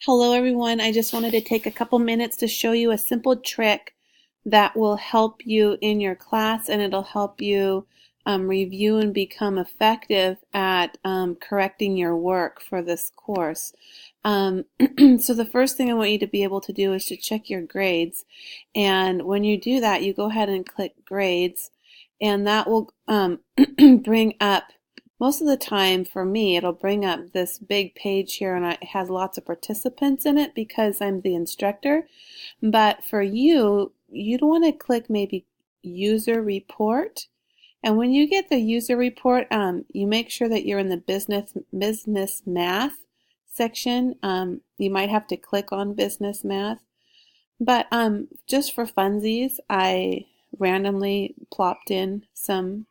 Hello everyone, I just wanted to take a couple minutes to show you a simple trick that will help you in your class, and it'll help you review and become effective at correcting your work for this course. So the first thing I want you to be able to do is to check your grades, and when you do that you go ahead and click grades, and that will bring up, most of the time for me, it'll bring up this big page here, and it has lots of participants in it because I'm the instructor. But for you, you'd want to click maybe user report. And when you get the user report, you make sure that you're in the business math section. You might have to click on business math. But just for funsies, I randomly plopped in some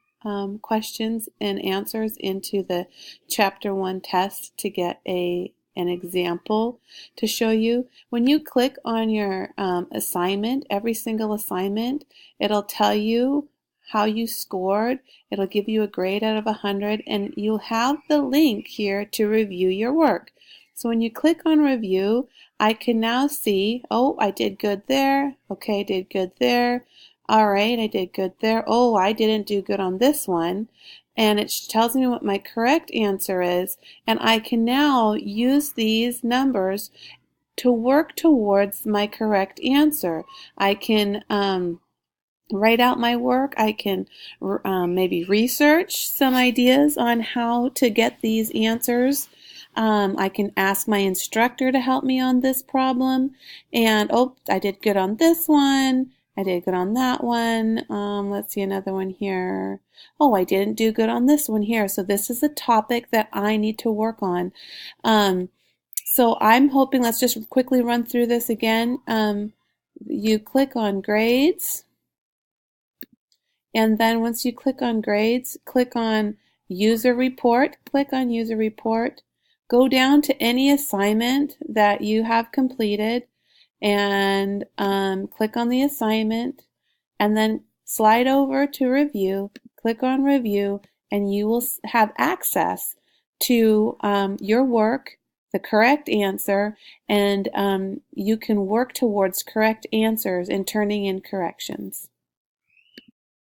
questions and answers into the Chapter 1 test to get an example to show you. When you click on your assignment, every single assignment, it'll tell you how you scored. It'll give you a grade out of 100, and you'll have the link here to review your work. So when you click on review, I can now see, oh, I did good there. Okay, I did good there. All right, I did good there. Oh, I didn't do good on this one. And it tells me what my correct answer is. And I can now use these numbers to work towards my correct answer. I can write out my work. I can maybe research some ideas on how to get these answers. I can ask my instructor to help me on this problem. And oh, I did good on this one. I did good on that one. Let's see another one here. Oh, I didn't do good on this one here. So this is a topic that I need to work on. So I'm hoping, let's just quickly run through this again. You click on grades. And then once you click on grades, click on user report. Click on user report. Go down to any assignment that you have completed and click on the assignment, and then slide over to review. Click on review, and you will have access to your work, the correct answer, and you can work towards correct answers and turning in corrections.